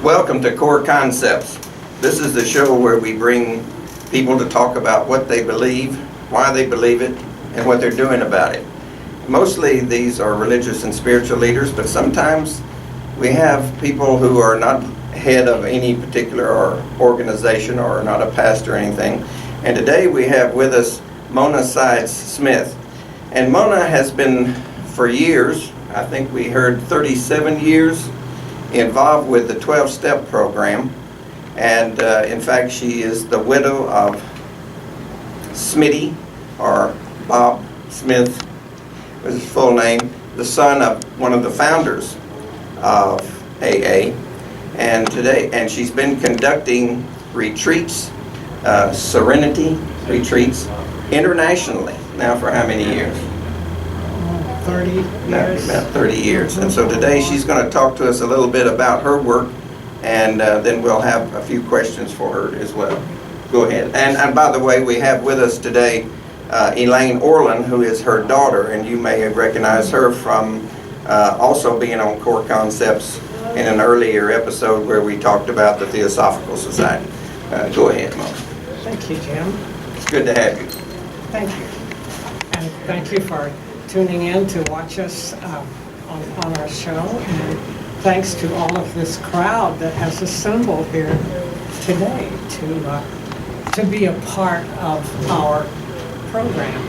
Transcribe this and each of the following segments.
Welcome to Core Concepts. This is the show where we bring people to talk about what they believe, why they believe it, and what they're doing about it. Mostly these are religious and spiritual leaders, but sometimes we have people who are not head of any particular organization or not a pastor or anything. And today we have with us Mona Sides Smith. And Mona has been for years, I think we heard 37 years, involved with the 12-step program. And in fact, she is the widow of Smitty, or Bob Smith was his full name, the son of one of the founders of AA. And she's been conducting retreats, Serenity retreats, internationally now for how many years? 30 years. About 30 years. And so today she's going to talk to us a little bit about her work, and then we'll have a few questions for her as well. Go ahead. And by the way, we have with us today Elaine Oreland, who is her daughter, and you may have recognized her from also being on Core Concepts in an earlier episode where we talked about the Theosophical Society. Go ahead, Mom. Thank you, Jim. It's good to have you. Thank you. And thank you for tuning in to watch us on our show. And thanks to all of this crowd that has assembled here today to be a part of our program.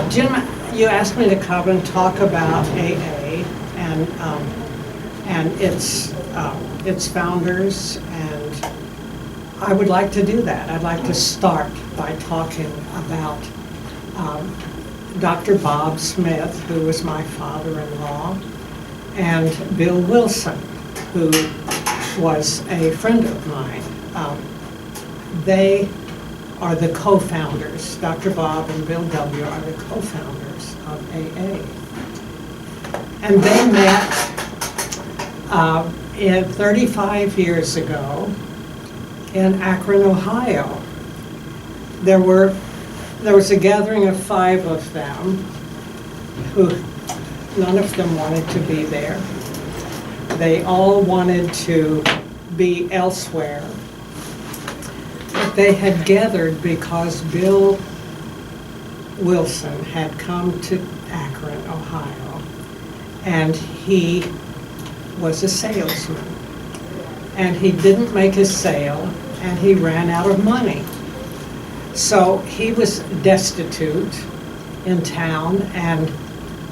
Jim, you asked me to come and talk about AA and its founders, and I would like to do that. I'd like to start by talking about Dr. Bob Smith, who was my father-in-law, and Bill Wilson, who was a friend of mine. They are the co-founders. Dr. Bob and Bill W. are the co-founders of AA. And they met 35 years ago in Akron, Ohio. There was a gathering of 5 of them who none of them wanted to be there. They all wanted to be elsewhere. But they had gathered because Bill Wilson had come to Akron, Ohio, and he was a salesman. And he didn't make his sale, and he ran out of money. So he was destitute in town and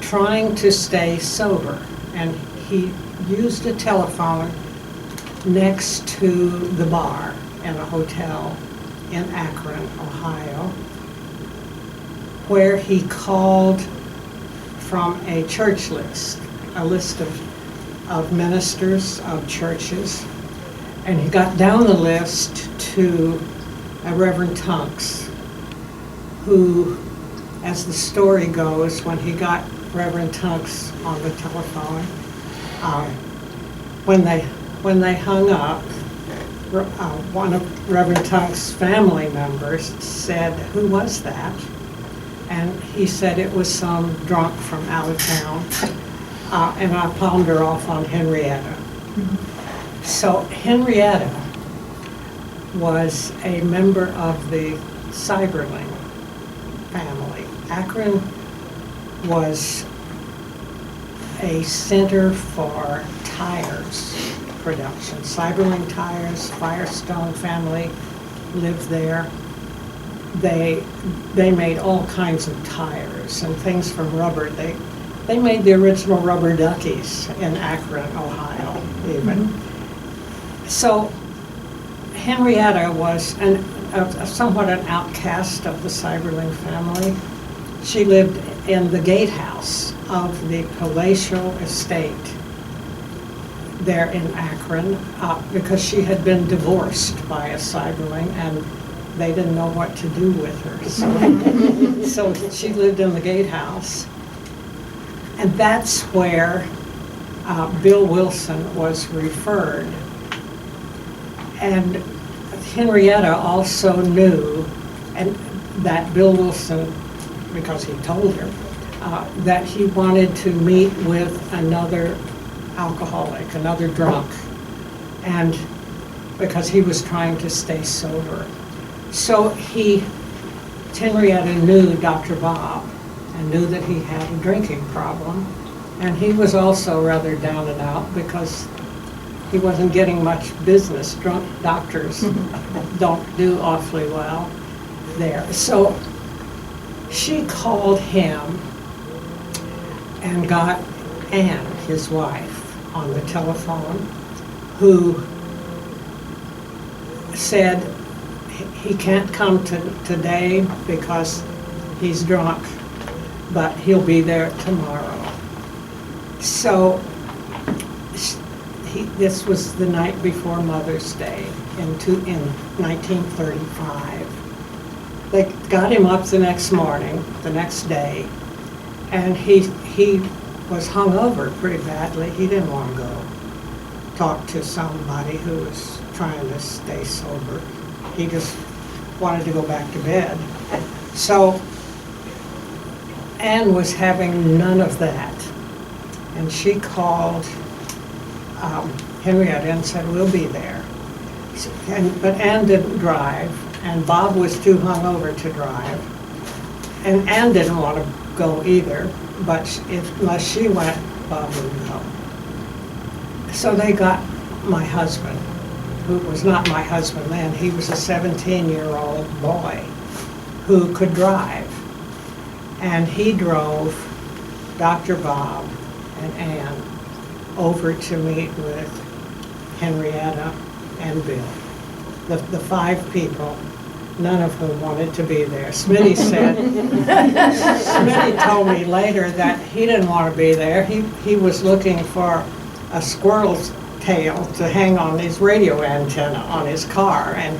trying to stay sober. And he used a telephone next to the bar in a hotel in Akron, Ohio, where he called from a church list, a list of ministers of churches. And he got down the list to Reverend Tunks, who, as the story goes, when he got Reverend Tunks on the telephone, when they hung up, one of Reverend Tunks' family members said, "Who was that?" And he said it was some drunk from out of town, and I palmed her off on Henrietta. So Henrietta was a member of the Cyberling family. Akron was a center for tires production. Cyberling tires, Firestone family lived there. They made all kinds of tires and things from rubber. They made the original rubber duckies in Akron, Ohio, even. So Henrietta was somewhat an outcast of the Cyberling family. She lived in the gatehouse of the palatial estate there in Akron because she had been divorced by a Cyberling and they didn't know what to do with her. So she lived in the gatehouse. And that's where Bill Wilson was referred. And Henrietta also knew and that Bill Wilson, because he told her, that he wanted to meet with another alcoholic, another drunk, and because he was trying to stay sober. So Henrietta knew Dr. Bob and knew that he had a drinking problem, and he was also rather down and out because he wasn't getting much business. Drunk doctors don't do awfully well there. So she called him and got Anne, his wife, on the telephone, who said he can't come today because he's drunk, but he'll be there tomorrow. So this was the night before Mother's Day in 1935. They got him up the next morning, the next day, and he was hungover pretty badly. He didn't want to go talk to somebody who was trying to stay sober. He just wanted to go back to bed. So Anne was having none of that. And she called Henrietta and said, we'll be there. But Anne didn't drive, and Bob was too hungover to drive. And Anne didn't want to go either, but unless she went, Bob wouldn't go. So they got my husband, who was not my husband then. He was a 17-year-old boy who could drive. And he drove Dr. Bob and Anne over to meet with Henrietta and Bill. The 5 people, none of whom wanted to be there. Smitty told me later that he didn't want to be there. He was looking for a squirrel's tail to hang on his radio antenna on his car, and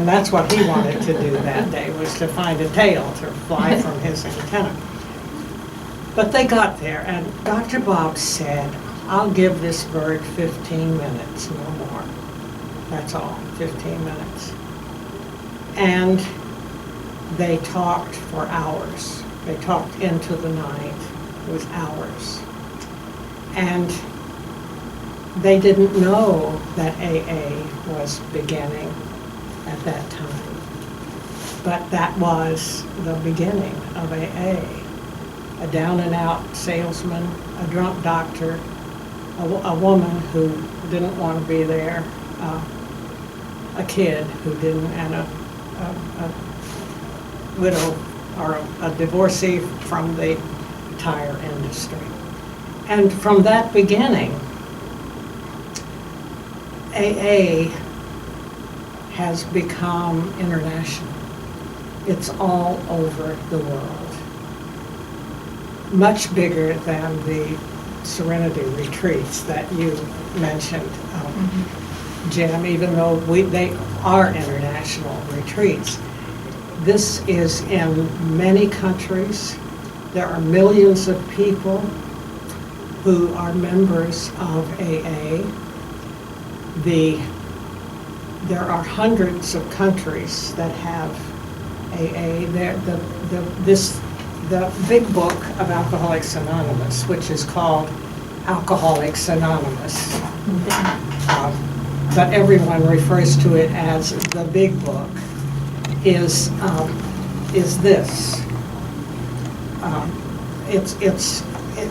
that's what he wanted to do that day, was to find a tail to fly from his antenna. But they got there, and Dr. Bob said, I'll give this bird 15 minutes, no more. That's all, 15 minutes. And they talked for hours. They talked into the night. It was hours. And they didn't know that AA was beginning at that time. But that was the beginning of AA. A down-and-out salesman, a drunk doctor, a woman who didn't want to be there, a kid who didn't, and a widow or a divorcee from the tire industry. And from that beginning, AA has become international. It's all over the world. Much bigger than the Serenity retreats that you mentioned, Jim, even though they are international retreats. This is in many countries. There are millions of people who are members of AA. There are hundreds of countries that have AA. The big book of Alcoholics Anonymous, which is called Alcoholics Anonymous, but everyone refers to it as the big book, is this.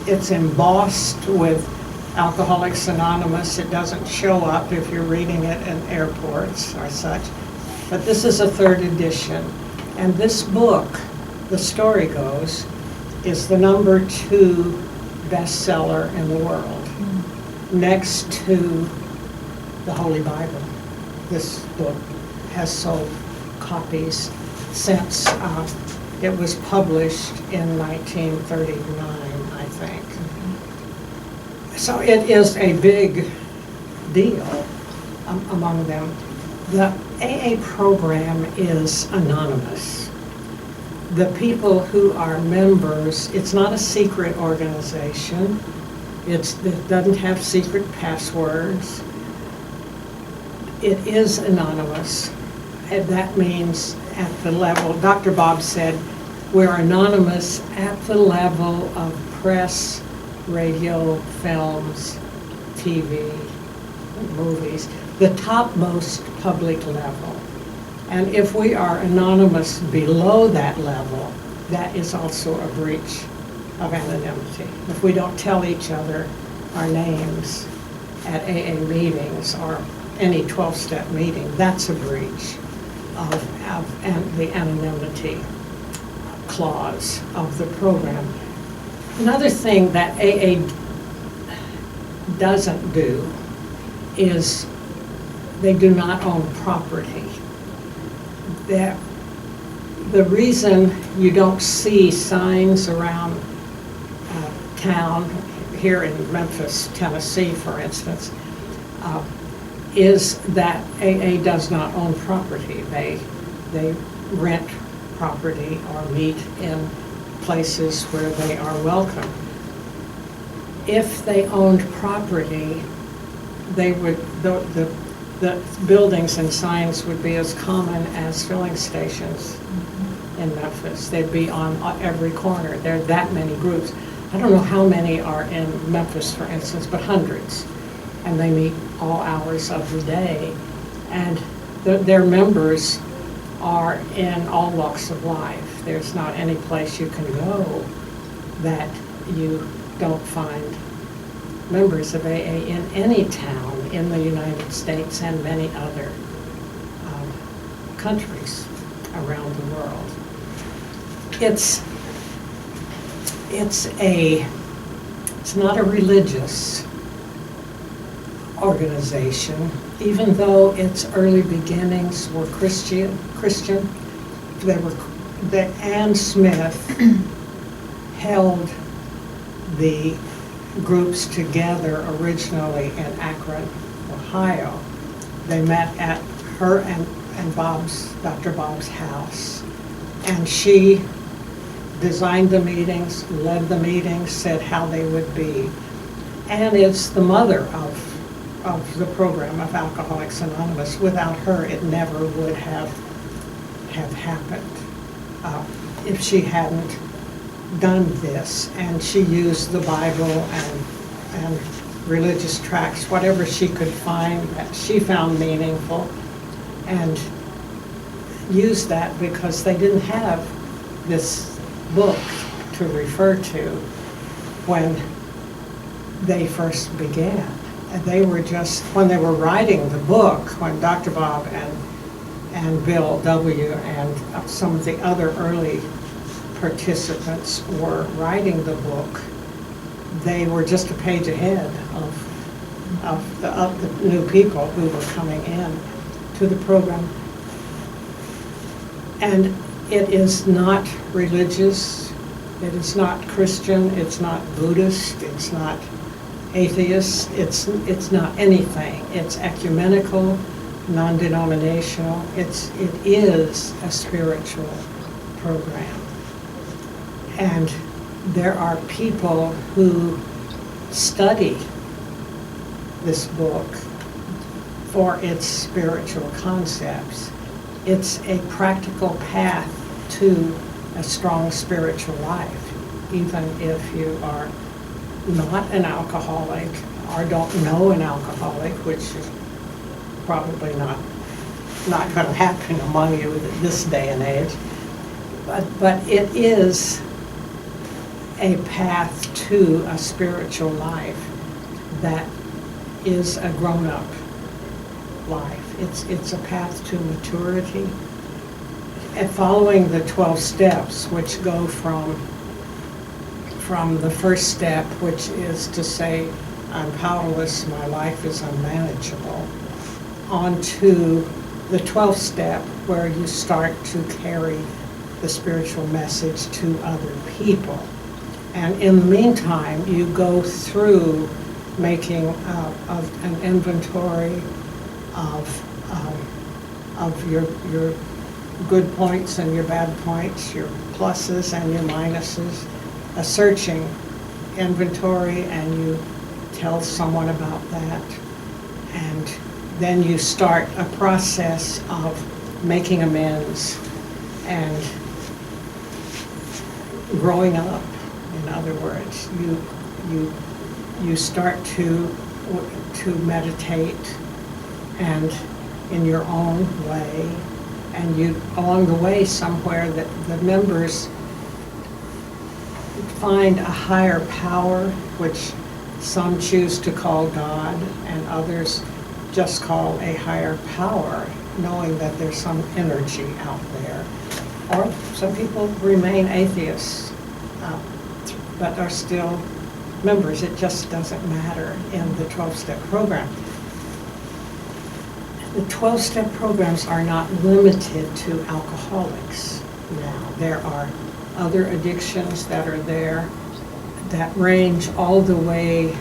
It's embossed with Alcoholics Anonymous. It doesn't show up if you're reading it in airports or such, but this is a 3rd edition. And this book, the story goes, is the #2 bestseller in the world, next to the Holy Bible. This book has sold copies since it was published in 1939, I think. So it is a big deal among them. The AA program is anonymous. The people who are members, it's not a secret organization. It doesn't have secret passwords. It is anonymous. And that means at the level, Dr. Bob said, we're anonymous at the level of press radio, films, TV, movies, the topmost public level. And if we are anonymous below that level, that is also a breach of anonymity. If we don't tell each other our names at AA meetings or any 12-step meeting, that's a breach of the anonymity clause of the program. Another thing that AA doesn't do is they do not own property. The reason you don't see signs around town, here in Memphis, Tennessee, for instance, is that AA does not own property. They rent property or meet in places where they are welcome. If they owned property, they would, the buildings and signs would be as common as filling stations in Memphis. They'd be on every corner. There are that many groups. I don't know how many are in Memphis, for instance, but hundreds. And they meet all hours of the day. And their members are in all walks of life. There's not any place you can go that you don't find members of AA in any town in the United States and many other countries around the world. It's not a religious organization, even though its early beginnings were Christian. Ann Smith held the groups together originally in Akron, Ohio. They met at her and Dr. Bob's house, and she designed the meetings, led the meetings, said how they would be. Ann is the mother of the program of Alcoholics Anonymous. Without her, it never would have happened if she hadn't done this. And she used the Bible and religious tracts, whatever she could find that she found meaningful, and used that because they didn't have this book to refer to when they first began. And they were just, when they were writing the book, when Dr. Bob and Bill W. and some of the other early participants were writing the book, they were just a page ahead of the new people who were coming in to the program. And it is not religious, it is not Christian, it's not Buddhist, it's not atheist, it's not anything. It's ecumenical, non-denominational. It is a spiritual program. And there are people who study this book for its spiritual concepts. It's a practical path to a strong spiritual life, even if you are not an alcoholic or don't know an alcoholic, which is probably not going to happen among you in this day and age. But it is a path to a spiritual life that is a grown-up life. It's a path to maturity. And following the 12 steps, which go from the first step, which is to say, I'm powerless, my life is unmanageable, on to the 12th step, where you start to carry the spiritual message to other people. And in the meantime, you go through making an inventory of your good points and your bad points, your pluses and your minuses, a searching inventory, and you tell someone about that. And then you start a process of making amends and growing up. In other words, you start to meditate, and in your own way, and you, along the way somewhere, that the members find a higher power, which some choose to call God, and others just call a higher power, knowing that there's some energy out there. Or some people remain atheists, but are still members. It just doesn't matter in the 12-step program. The 12-step programs are not limited to alcoholics now. There are other addictions that are there that range all the way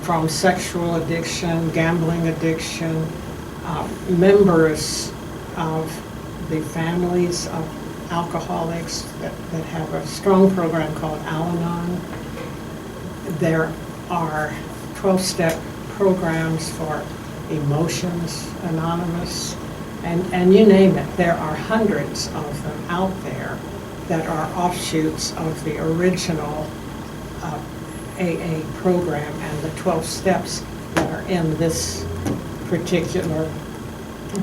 from sexual addiction, gambling addiction, members of the families of alcoholics that have a strong program called Al-Anon. There are 12-step programs for Emotions Anonymous, and you name it. There are hundreds of them out there that are offshoots of the original AA program and the 12 steps that are in this particular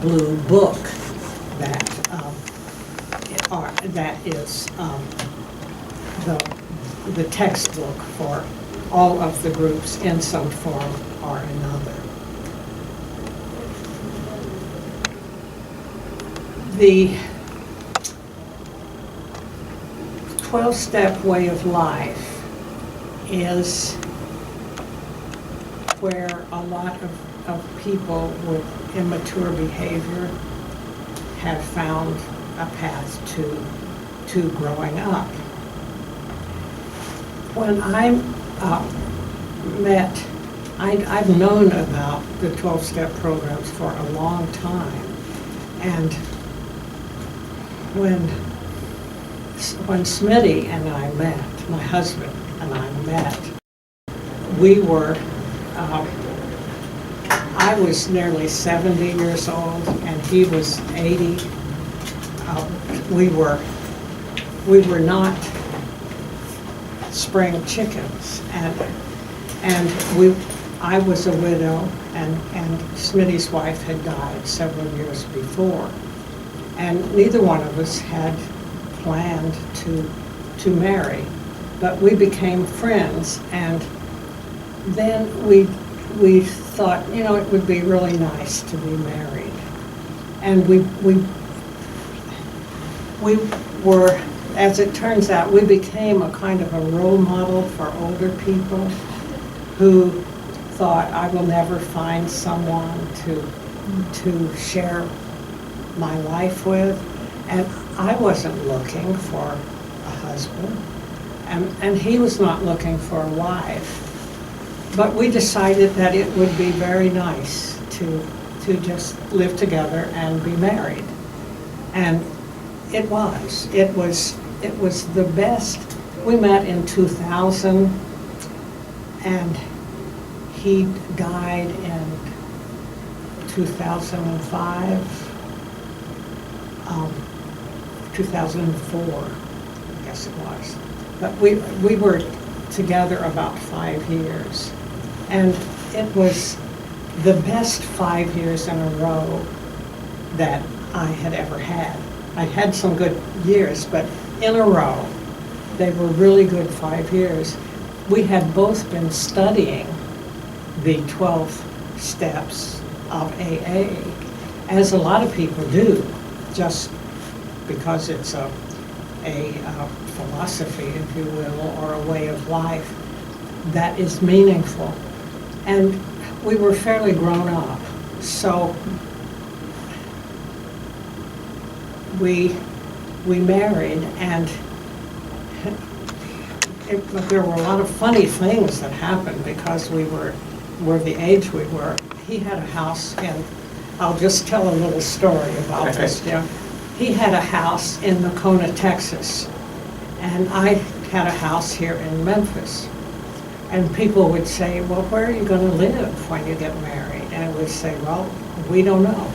blue book that is the textbook for all of the groups in some form or another. The 12-step way of life is where a lot of people with immature behavior have found a path to growing up. When I I've known about the 12-step programs for a long time, and when Smitty and I met, my husband and I met, we were, I was nearly 70 years old and he was 80. We were not spring chickens, and I was a widow, and Smitty's wife had died several years before, and neither one of us had planned to marry, but we became friends, and then we thought, you know, it would be really nice to be married, and we were, as it turns out, we became a kind of a role model for older people who thought, I will never find someone to share my life with. And I wasn't looking for a husband, and he was not looking for a wife. But we decided that it would be very nice to just live together and be married. And it was the best. We met in 2000, and he died in 2005, 2004, I guess it was. But we were together about 5 years, and it was the best 5 years in a row that I had ever had. I had some good years, but in a row, they were really good 5 years. We had both been studying the 12 steps of AA, as a lot of people do, just because it's a philosophy, if you will, or a way of life that is meaningful. And we were fairly grown up, so we married, and there were a lot of funny things that happened because we were the age we were. He had a house in, I'll just tell a little story about this, Jim. He had a house in Nocona, Texas, and I had a house here in Memphis. And people would say, well, where are you going to live when you get married? And I would say, well, we don't know.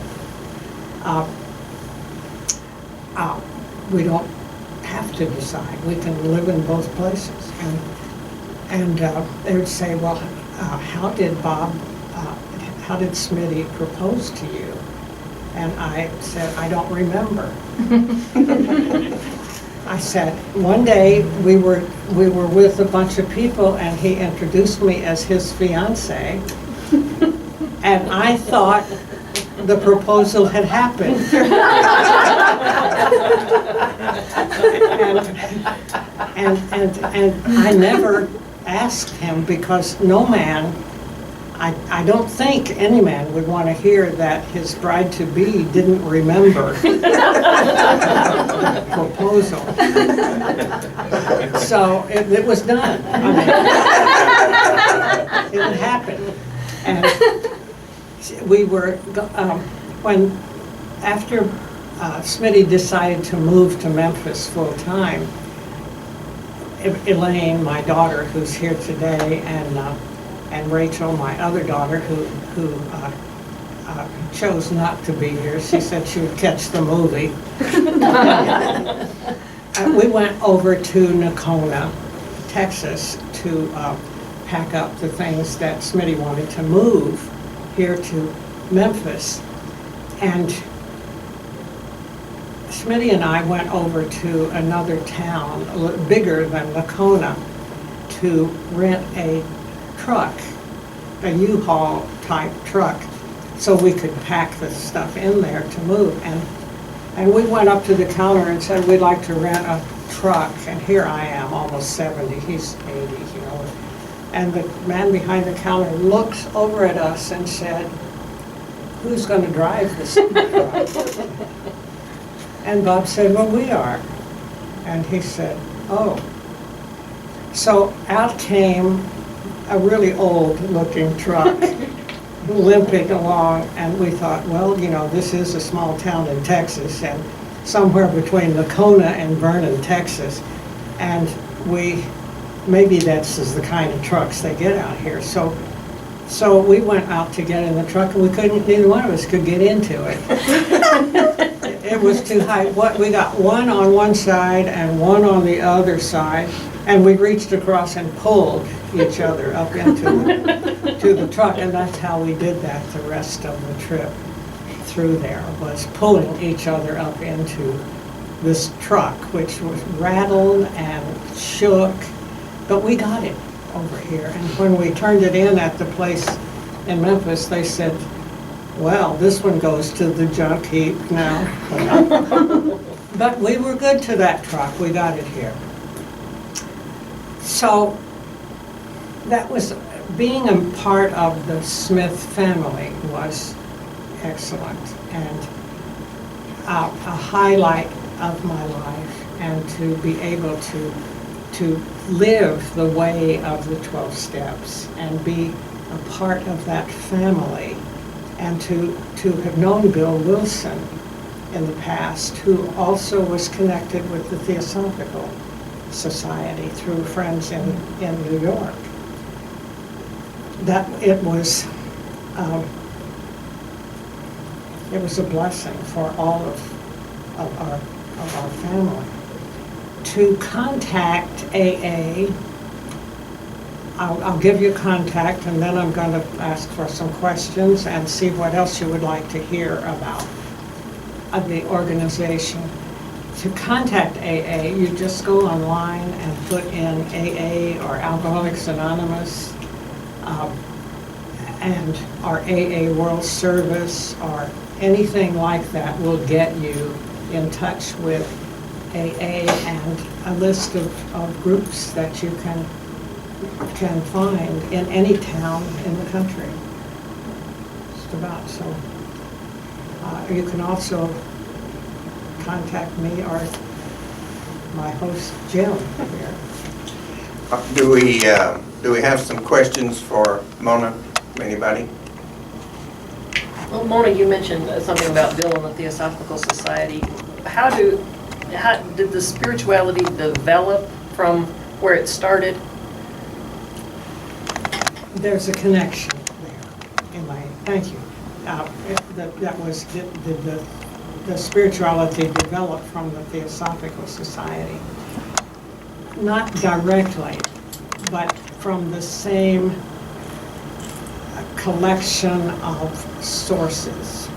We don't have to decide. We can live in both places. And they would say, well, how did Smitty propose to you? And I said, I don't remember. I said, one day we were with a bunch of people and he introduced me as his fiance, and I thought the proposal had happened. and I never asked him, because no man, I don't think any man would want to hear that his bride-to-be didn't remember the proposal. So it was done. I mean, it happened. And we were, after Smitty decided to move to Memphis full-time, Elaine, my daughter, who's here today, and Rachel, my other daughter, who chose not to be here. She said she would catch the movie. We went over to Nocona, Texas, to pack up the things that Smitty wanted to move here to Memphis. And Smitty and I went over to another town, a little bigger than Nocona, to rent a truck, a U-Haul type truck, so we could pack the stuff in there to move. And we went up to the counter and said, we'd like to rent a truck. And here I am, almost 70, he's 80, you know. And the man behind the counter looks over at us and said, who's going to drive this truck? And Bob said, well, we are. And he said, oh. So out came a really old-looking truck, limping along, and we thought, well, you know, this is a small town in Texas, and somewhere between Nocona and Vernon, Texas, and maybe that's the kind of trucks they get out here. So we went out to get in the truck, and neither one of us could get into it. It was too high. We got one on one side and one on the other side, and we reached across and pulled each other up into the truck, and that's how we did that the rest of the trip through there, was pulling each other up into this truck, which was rattled and shook, but we got it over here. And when we turned it in at the place in Memphis, they said, well, this one goes to the junk heap now. But we were good to that truck. We got it here. So that was, being a part of the Smith family was excellent, and a highlight of my life, and to be able to live the way of the 12 steps and be a part of that family, and to have known Bill Wilson in the past, who also was connected with the Theosophical Society through friends in New York. That it was a blessing for all of our family. To contact AA, I'll give you contact, and then I'm going to ask for some questions and see what else you would like to hear about the organization. To contact AA, you just go online and put in AA or Alcoholics Anonymous, and our AA World Service or anything like that will get you in touch with AA and a list of groups that you can find in any town in the country. Just about. So you can also contact me or my host Jim here. Do we have some questions for Mona? Anybody? Well, Mona, you mentioned something about Bill and the Theosophical Society. How did the spirituality develop from where it started? There's a connection there, Elaine. Thank you. That was the spirituality developed from the Theosophical Society. Not directly, but from the same collection of sources.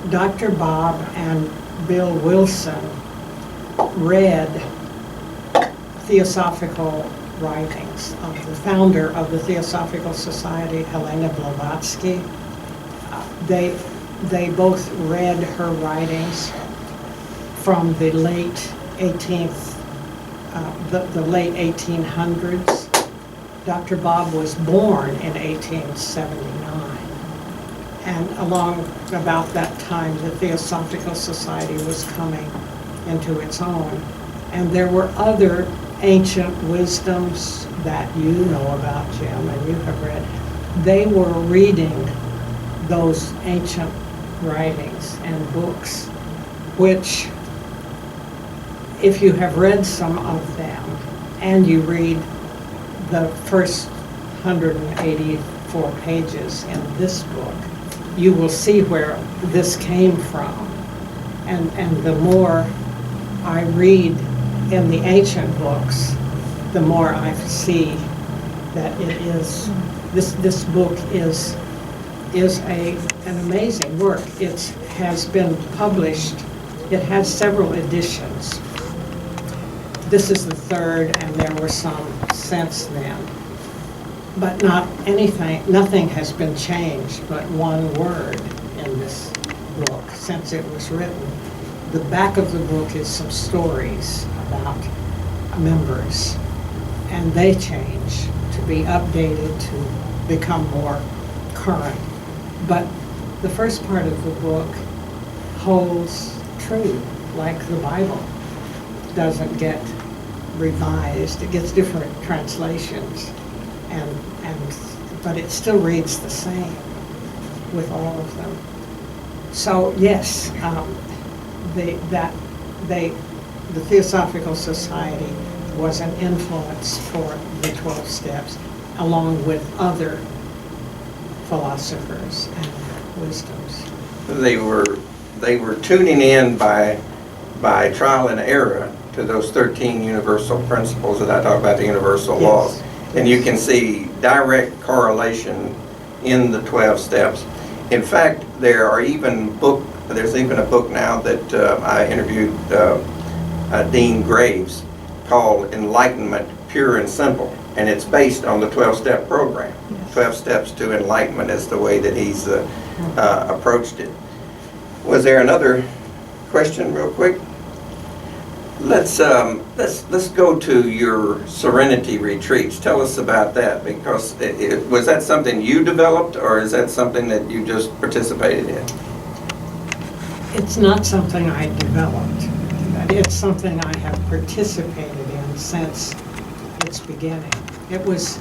Dr. Bob and Bill Wilson read theosophical writings of the founder of the Theosophical Society, Elaine Blvd. They both read her writings from the late 1800s. Dr. Bob was born in 1879. And along about that time, the Theosophical Society was coming into its own. And there were other ancient wisdoms that you know about, Jim, and you have read. They were reading those ancient writings and books, which, if you have read some of them, and you read the first 184 pages in this book, you will see where this came from. And the more I read in the ancient books, the more I see that it is, this book is an amazing work. It has been published, it has several editions. This is the third, and there were some since then. But nothing has been changed but one word in this book since it was written. The back of the book is some stories about members, and they change to be updated to become more current. But the first part of the book holds true, like the Bible. Doesn't get revised, it gets different translations, but it still reads the same with all of them. So yes, the Theosophical Society was an influence for the 12 Steps, along with other philosophers and wisdoms. They were tuning in by trial and error to those 13 universal principles that I talk about, the universal laws. And you can see direct correlation in the 12 steps. In fact, there's even a book now that I interviewed Dean Graves called Enlightenment, Pure and Simple. And it's based on the 12-step program. 12 steps to enlightenment is the way that he's approached it. Was there another question real quick? Let's go to your Serenity retreats. Tell us about that, because was that something you developed, or is that something that you just participated in? It's not something I developed. It's something I have participated in since its beginning. It was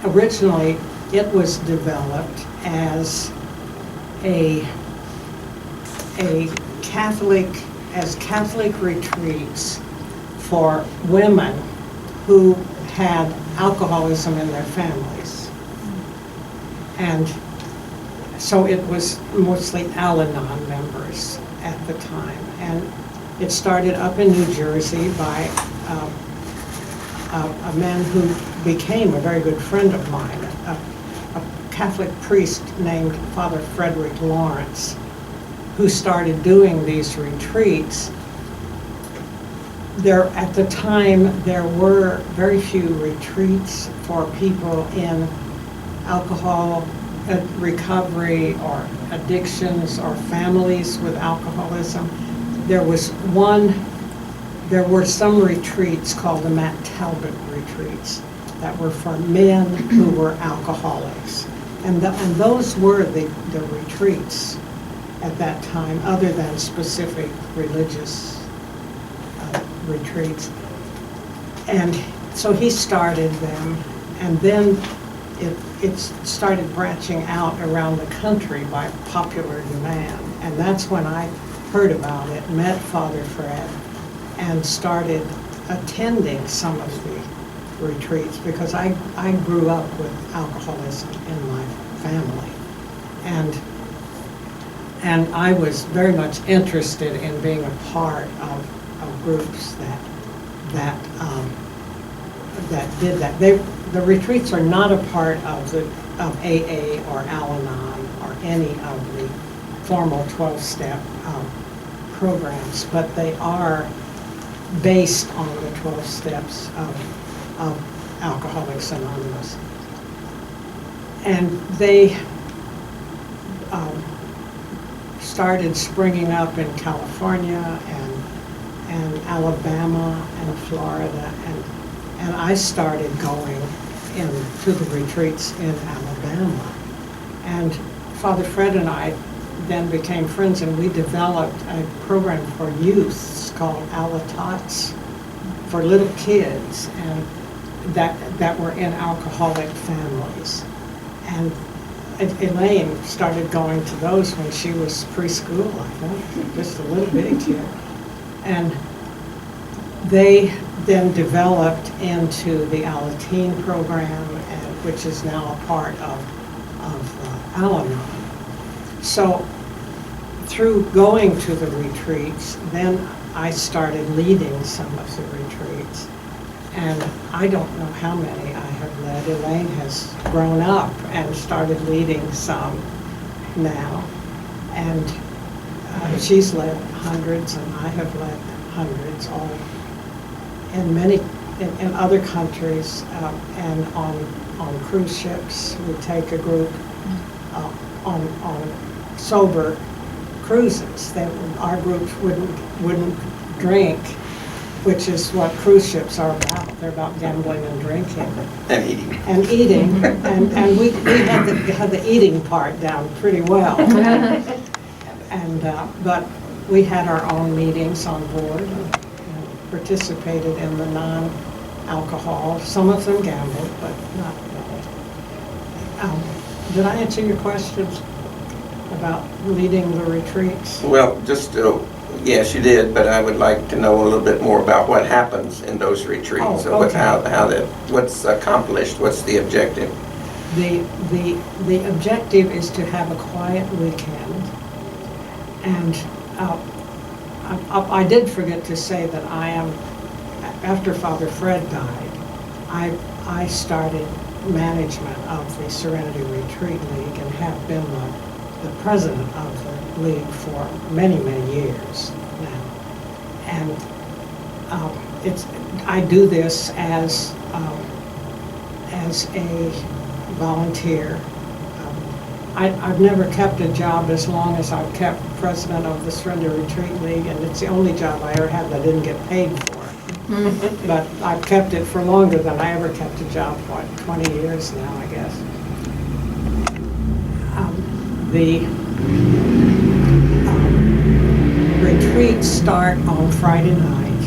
originally developed as Catholic retreats for women who had alcoholism in their families. And so it was mostly Al-Anon members at the time. And it started up in New Jersey by a man who became a very good friend of mine, a Catholic priest named Father Frederick Lawrence, who started doing these retreats. At the time, there were very few retreats for people in alcohol recovery or addictions or families with alcoholism. There were some retreats called the Matt Talbot retreats that were for men who were alcoholics. And those were the retreats at that time, other than specific religious retreats. And so he started them, and then it started branching out around the country by popular demand. And that's when I heard about it, met Father Fred, and started attending some of the retreats, because I grew up with alcoholism in my family. And I was very much interested in being a part of groups that did that. the retreats are not a part of AA or Al-Anon or any of the formal 12-step programs, but they are based on the 12 steps of Alcoholics Anonymous. And they started springing up in California and Alabama and Florida, and I started going to the retreats in Alabama. And Father Fred and I then became friends, and we developed a program for youths called Alatots for little kids, and that were in alcoholic families. And Elaine started going to those when she was preschool, I think, just a little bitty kid. And they then developed into the Alateen program, which is now a part of Al-Anon. So through going to the retreats, then I started leading some of the retreats. And I don't know how many I have led. Elaine has grown up and started leading some now. And she's led hundreds, and I have led hundreds, all in other countries, and on cruise ships. We take a group on sober cruises. Our groups wouldn't drink, which is what cruise ships are about. They're about gambling and drinking. And eating. And eating. and we had the eating part down pretty well. But we had our own meetings on board and participated in the non-alcohol. Some of them gambled, but not really. Did I answer your questions about leading the retreats? Well, just, yes, you did, but I would like to know a little bit more about what happens in those retreats. Oh, So okay. what's accomplished, what's the objective? The objective is to have a quiet weekend. And I did forget to say that after Father Fred died, I started management of the Serenity Retreat League and have been the president of the league for many, many years now. And I do this as a volunteer. I've never kept a job as long as I've kept president of the Surrender Retreat League, and it's the only job I ever had that I didn't get paid for. But I've kept it for longer than I ever kept a job, 20 years now, I guess. The retreats start on Friday night,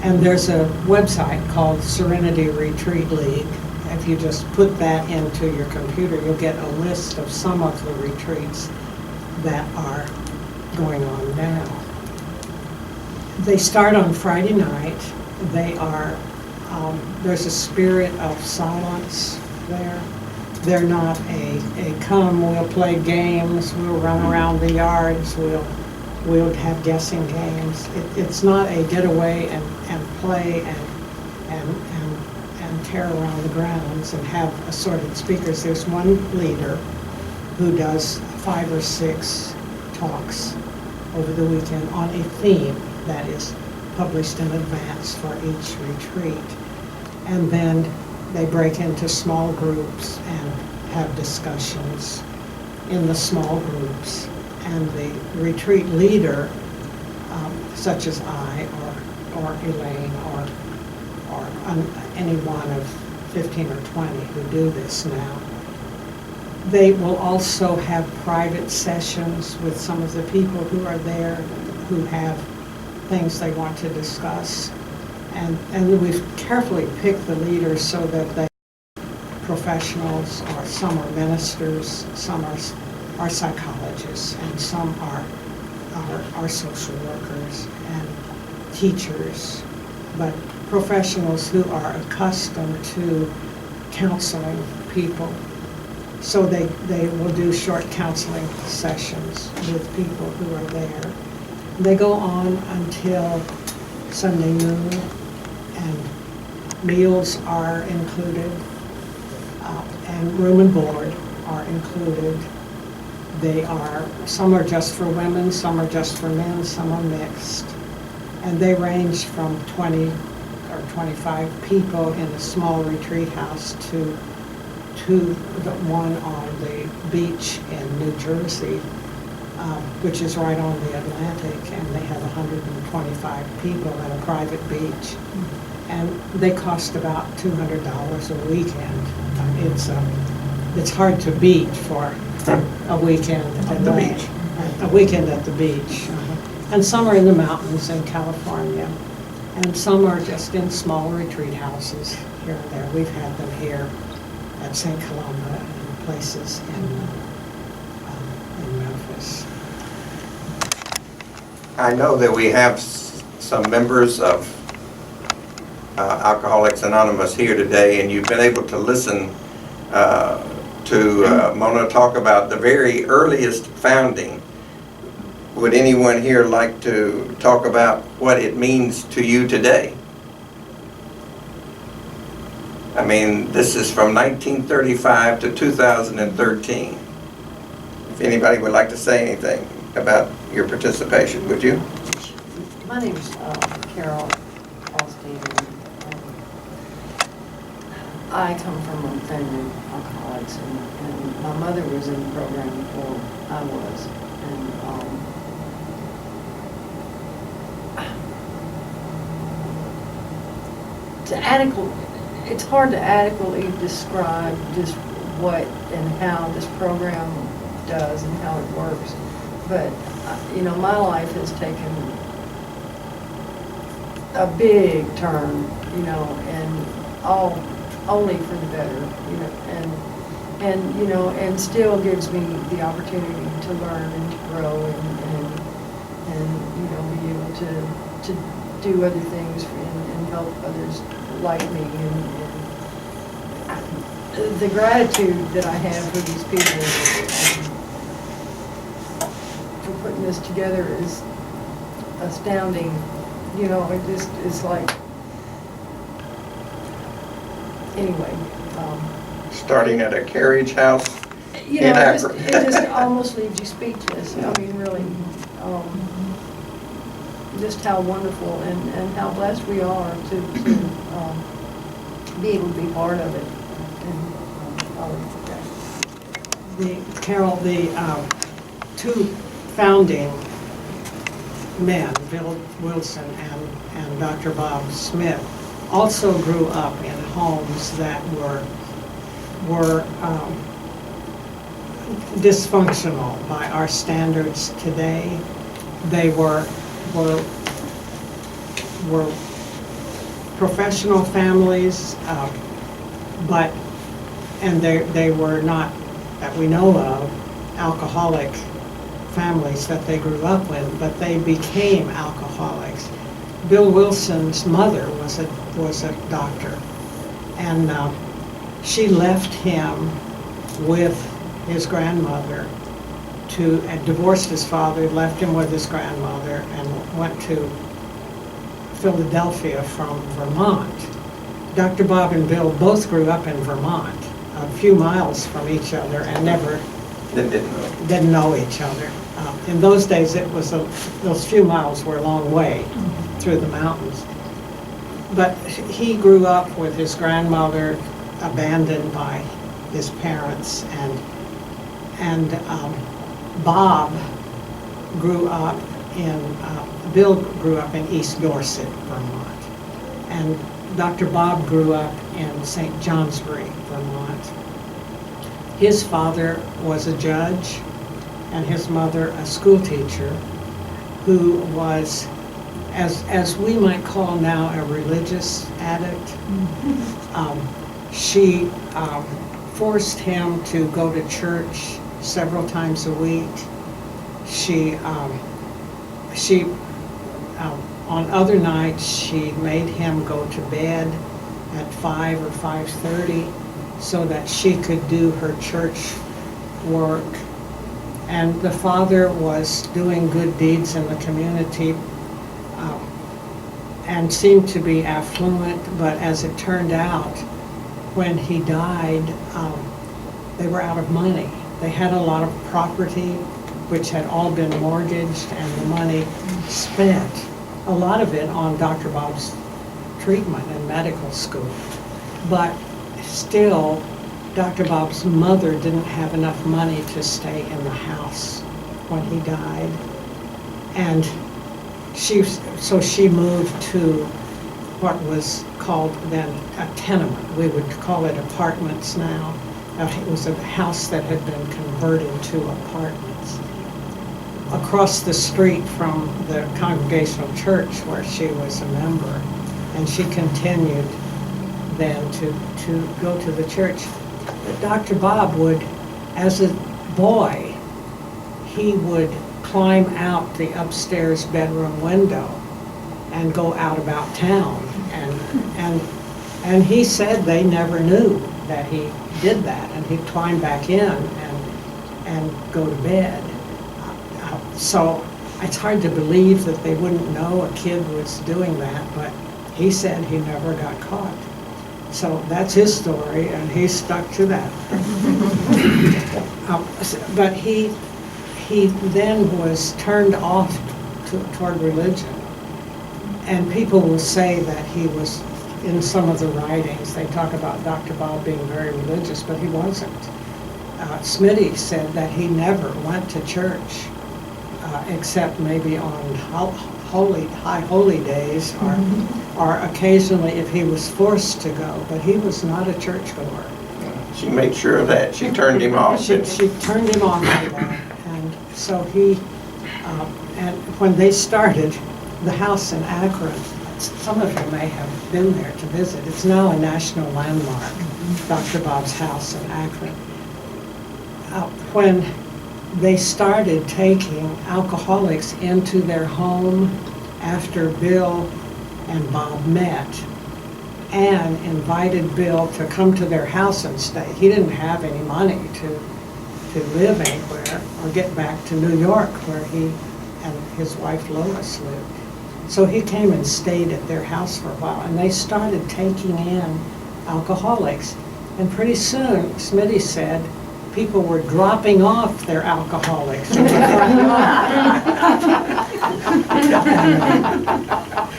and there's a website called Serenity Retreat League. If you just put that into your computer, you'll get a list of some of the retreats that are going on now. They start on Friday night. There's a spirit of silence there. They're not a come, we'll play games, we'll run around the yards, we'll have guessing games. It's not a get away and play and tear around the grounds and have assorted speakers. There's one leader who does 5 or 6 talks over the weekend on a theme that is published in advance for each retreat. And then they break into small groups and have discussions in the small groups. And the retreat leader, such as I or Elaine or any one of 15 or 20 who do this now, they will also have private sessions with some of the people who are there who have things they want to discuss. And we've carefully picked the leaders so that they are professionals, or some are ministers, some are psychologists, and some are social workers and teachers, but professionals who are accustomed to counseling people. So they will do short counseling sessions with people who are there. They go on until Sunday noon, and Meals are included, and room and board are included. Some are just for women, some are just for men, some are mixed. And they range from 20 or 25 people in a small retreat house to the one on the beach in New Jersey, which is right on the Atlantic, and they have 125 people at a private beach. And they cost about $200 a weekend. It's hard to beat for a weekend At the beach. A weekend at the beach. And some are in the mountains in California, and some are just in small retreat houses here and there. We've had them here at St. Columba and places in Memphis. I know that we have some members of Alcoholics Anonymous here today, and you've been able to listen to Mona talk about the very earliest founding. Would anyone here like to talk about what it means to you today? I mean, this is from 1935 to 2013. If anybody would like to say anything about your participation, would you? My name's Carol Alstein. I come from a family of alcoholics, and my mother was in the program before I was. And it's hard to adequately describe just what and how this program does and how it works. But, my life has taken a big turn, and only for the better, and still gives me the opportunity to learn and to grow and be able to do other things and help others like me. And the gratitude that I have for these people for putting this together is astounding. It just is like, anyway. Starting at a carriage house in It Africa. just almost leaves you speechless. I mean, really, just how wonderful and how blessed we are to be able to be part of it. Carol, the two founding men, Bill Wilson and Dr. Bob Smith, also grew up in homes that were dysfunctional by our standards today. They were professional families, and they were not, that we know of, alcoholic families that they grew up with, but they became alcoholics. Bill Wilson's mother was a doctor, and she left him with his grandmother divorced his father, left him with his grandmother, and went to Philadelphia from Vermont. Dr. Bob and Bill both grew up in Vermont, a few miles from each other, and never didn't know each other. In those days, those few miles were a long way through the mountains. But he grew up with his grandmother, abandoned by his parents, and Bob grew up Bill grew up in East Dorset, Vermont, and Dr. Bob grew up in St. Johnsbury, Vermont. His father was a judge, and his mother a school teacher, who was, as we might call now, a religious addict. She forced him to go to church several times a week. She on other nights, she made him go to bed at 5 or 5:30 so that she could do her church work. And the father was doing good deeds in the community, and seemed to be affluent, but as it turned out, when he died, they were out of money. They had a lot of property which had all been mortgaged, and the money spent, a lot of it on Dr. Bob's treatment in medical school. But still, Dr. Bob's mother didn't have enough money to stay in the house when he died. And so she moved to what was called then a tenement. We would call it apartments now. It was a house that had been converted to apartments. Across the street from the Congregational Church where she was a member, and she continued then to go to the church. But Dr. Bob would, as a boy, he would climb out the upstairs bedroom window and go out about town. And he said they never knew that he did that, and he'd climb back in and go to bed. So it's hard to believe that they wouldn't know a kid was doing that, but he said he never got caught. So that's his story, and he stuck to that. But he then was turned off toward religion. And people will say that he was, in some of the writings, they talk about Dr. Bob being very religious, but he wasn't. Smitty said that he never went to church except maybe on high holy days, or occasionally if he was forced to go, but he was not a churchgoer. She made sure of that. She turned him off. She turned him on like that. And so he, and when they started the house in Akron, some of you may have been there to visit. It's now a national landmark, Dr. Bob's house in Akron. When they started taking alcoholics into their home after Bill and Bob met, and invited Bill to come to their house and stay. He didn't have any money to live anywhere or get back to New York where he and his wife Lois lived. So he came and stayed at their house for a while, and they started taking in alcoholics. And pretty soon, Smitty said, people were dropping off their alcoholics.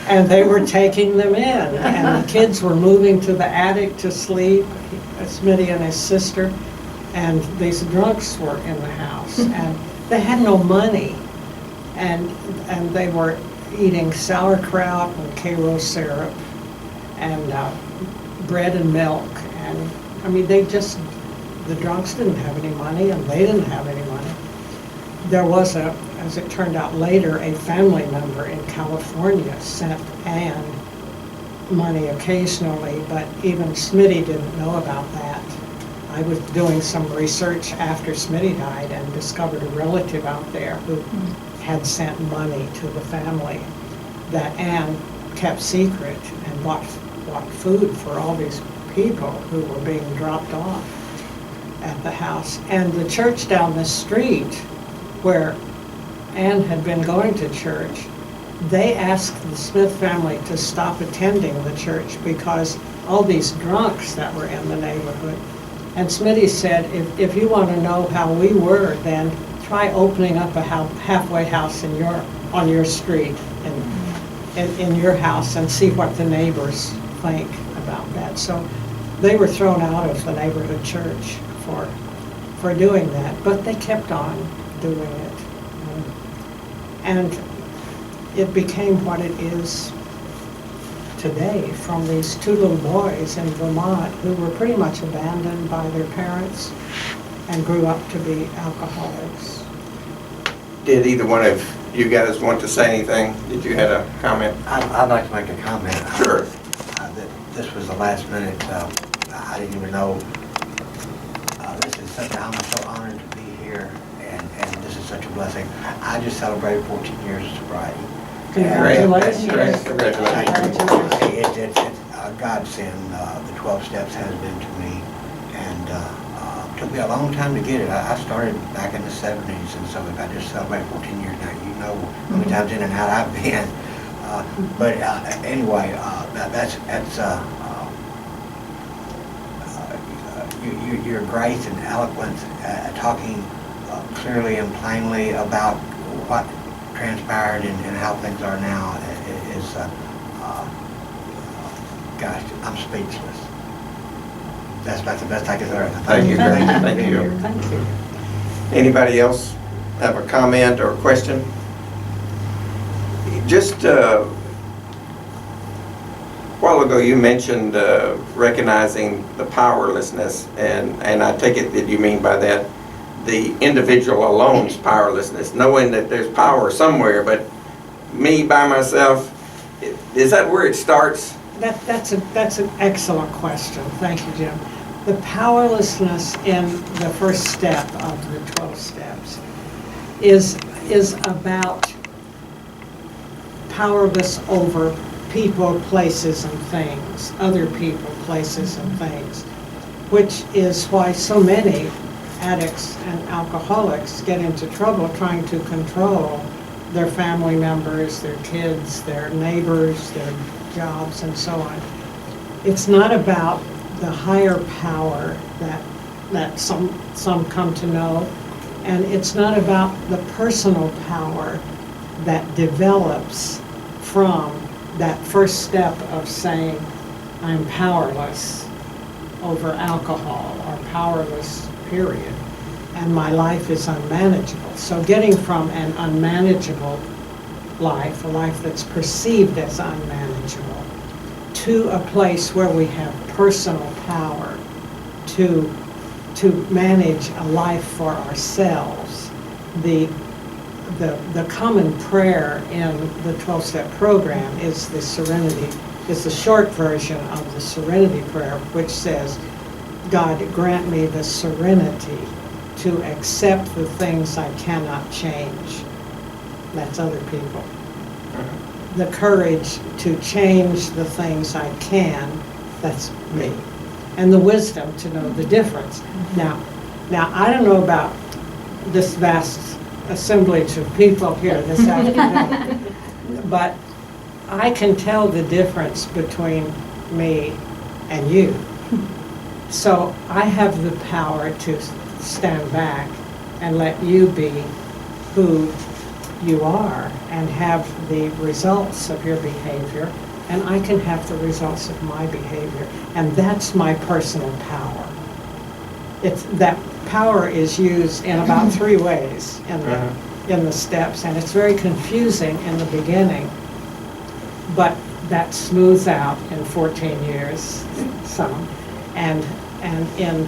And they were taking them in. And the kids were moving to the attic to sleep, Smitty and his sister. And these drunks were in the house. And they had no money. And they were eating sauerkraut and Karo syrup and bread and milk. And I mean, the drunks didn't have any money, and they didn't have any money. There was as it turned out later, a family member in California sent Ann money occasionally, but even Smitty didn't know about that. I was doing some research after Smitty died and discovered a relative out there who had sent money to the family that Ann kept secret and bought food for all these people who were being dropped off at the house. And the church down the street where Ann had been going to church, they asked the Smith family to stop attending the church because all these drunks that were in the neighborhood. And Smitty said, if you want to know how we were, then try opening up a halfway house on your street in your house and see what the neighbors think about that. So they were thrown out of the neighborhood church for doing that, but they kept on doing it. And it became what it is today, from these two little boys in Vermont who were pretty much abandoned by their parents and grew up to be alcoholics. Did either one of you guys want to say anything? Did you have a comment? I'd like to make a comment. Sure. This was the last minute. I didn't even know. This is something I'm so honored to be here, and this is such a blessing. I just celebrated 14 years of sobriety. Congratulations. Congratulations. It's a godsend. The 12 steps has been to me, and it took me a long time to get it. I started back in the 70s, and so if I just celebrate 14 years now, you know how many times in and out I've been. But anyway, your grace and eloquence, talking clearly and plainly about what transpired and how things are now is, gosh, I'm speechless. That's about the best I can say. Thank you. Thank Thank you. Thank you. Anybody else have a comment or a question? Just a while ago you mentioned recognizing the powerlessness, and I take it that you mean by that the individual alone's powerlessness, knowing that there's power somewhere, but me by myself, is that where it starts? That's an excellent question. Thank you, Jim. The powerlessness in the first step of the 12 steps is about powerless over people, places, and things, other people, places, and things, which is why so many addicts and alcoholics get into trouble trying to control their family members, their kids, their neighbors, their jobs, and so on. It's not about the higher power that some come to know, and it's not about the personal power that develops from that first step of saying, I'm powerless over alcohol, or powerless, period, and my life is unmanageable. So getting from an unmanageable life, a life that's perceived as unmanageable, to a place where we have personal power to manage a life for ourselves. The common prayer in the 12-step program is the serenity, is the short version of the serenity prayer, which says, God, grant me the serenity to accept the things I cannot change. That's other people. The courage to change the things I can, that's me. And the wisdom to know the difference. Now I don't know about this vast assemblage of people here this afternoon, but I can tell the difference between me and you. So I have the power to stand back and let you be who you are and have the results of your behavior, and I can have the results of my behavior, and that's my personal power. It's that power is used in about 3 ways in the steps, and it's very confusing in the beginning, but that smooths out in 14 years some, and in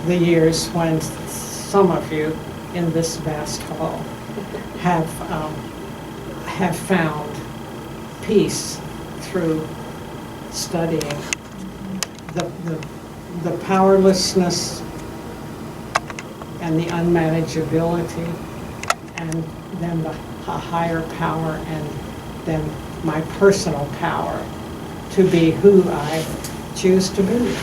the years when some of you in this vast hall have found peace through studying the powerlessness and the unmanageability, and then the higher power, and then my personal power to be who I choose to be.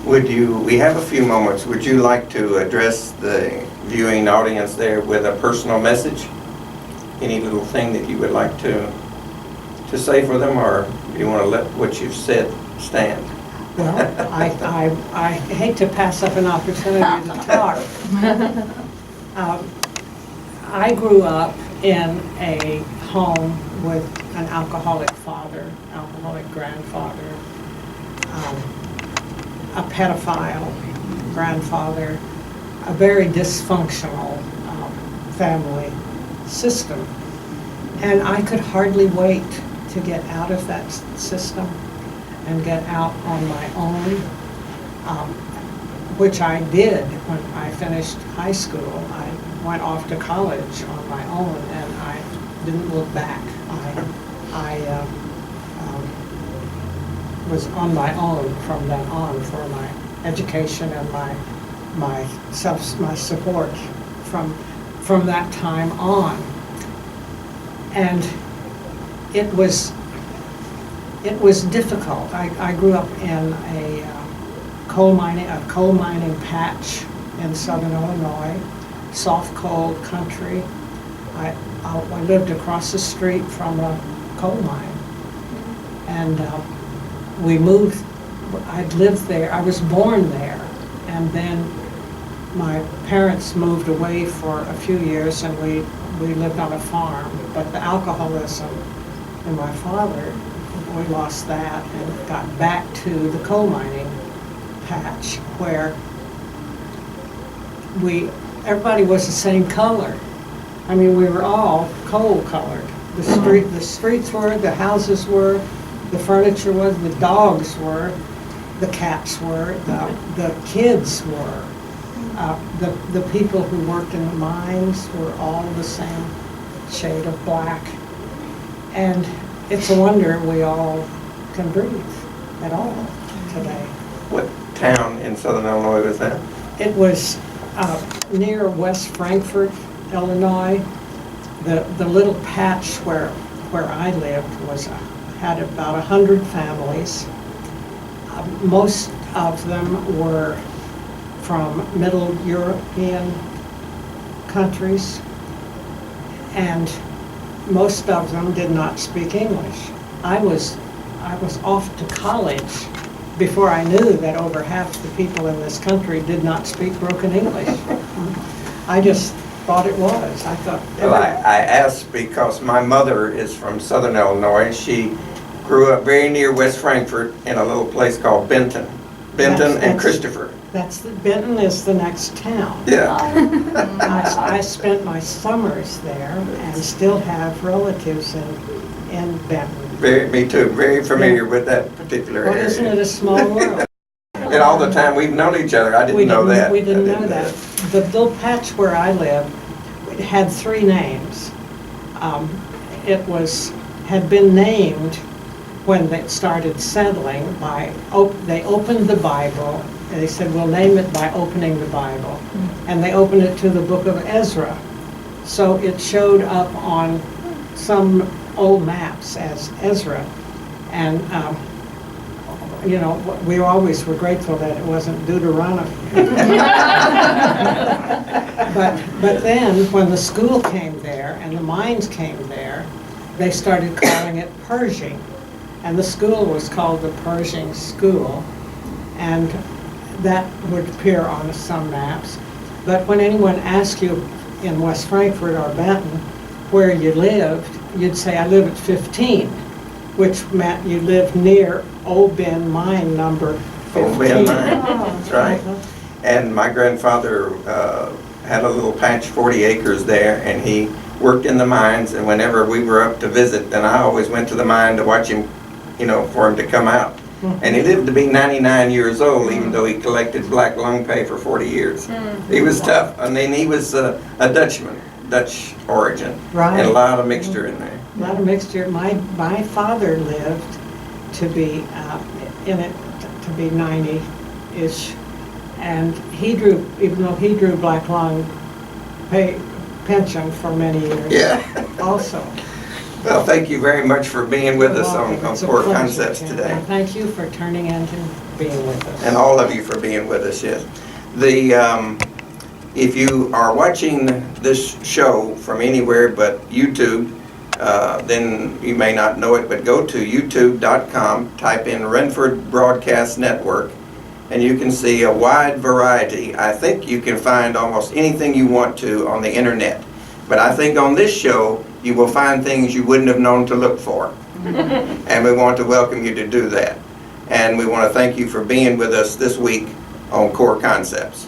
We have a few moments, would you like to address the viewing audience there with a personal message? Any little thing that you would like to say for them, or do you want to let what you've said stand? Well, I hate to pass up an opportunity to talk. I grew up in a home with an alcoholic father, alcoholic grandfather, a pedophile grandfather, a very dysfunctional family system. And I could hardly wait to get out of that system and get out on my own, which I did when I finished high school. I went off to college on my own, and I didn't look back. I was on my own from then on for my education and my support from that time on. And it was difficult. I grew up in a coal mining patch in southern Illinois, soft coal country. I lived across the street from a coal mine. And we moved, I'd lived there, I was born there. And then my parents moved away for a few years and we lived on a farm. But the alcoholism in my father, we lost that and got back to the coal mining patch where everybody was the same color. I mean, we were all coal colored. The streets were, the houses were, the furniture was, the dogs were, the cats were, the kids were. The people who worked in the mines were all the same shade of black. And it's a wonder we all can breathe at all today. What town in southern Illinois was that? It was near West Frankfort, Illinois. The little patch where I lived had about 100 families. Most of them were from Middle European countries, and most of them did not speak English. I was off to college before I knew that over half the people in this country did not speak broken English. I just thought it was. I thought. Well, I asked because my mother is from southern Illinois. She grew up very near West Frankfort in a little place called Benton. Benton and Christopher. Benton is the next town. Yeah. I spent my summers there and still have relatives in Benton. Me too. Very familiar with that particular Well, area. isn't it a small world? And all the time we've known each other. I didn't know that. We didn't know that. The little patch where I lived had 3 names. It had been named when they started settling they opened the Bible. And they said, we'll name it by opening the Bible. And they opened it to the book of Ezra. So it showed up on some old maps as Ezra. And, we always were grateful that it wasn't Deuteronomy. But then when the school came there and the mines came there, they started calling it Pershing. And the school was called the Pershing School. And that would appear on some maps. But when anyone asked you in West Frankfort or Benton where you lived, you'd say, I live at 15, which meant you lived near Old Ben Mine number 15. Old Ben Mine, that's right. And my grandfather had a little patch, 40 acres there, and he worked in the mines, and whenever we were up to visit, then I always went to the mine to watch him, for him to come out. And he lived to be 99 years old, even though he collected black lung pay for 40 years. He was tough. I mean, he was a Dutchman, Dutch origin, Right. and a lot of mixture in there. A lot of mixture. My father lived to be in it to be 90-ish, and even though he drew black lung pension for many years. Yeah. Also. Well, thank you very much for being with us on It's a Core pleasure, Concepts Tim. today. And thank you for turning in and being with us. And all of you for being with us, yes. If you are watching this show from anywhere but YouTube, then you may not know it, but go to youtube.com, type in Renford Broadcast Network, and you can see a wide variety. I think you can find almost anything you want to on the internet. But I think on this show, you will find things you wouldn't have known to look for. And we want to welcome you to do that. And we want to thank you for being with us this week on Core Concepts.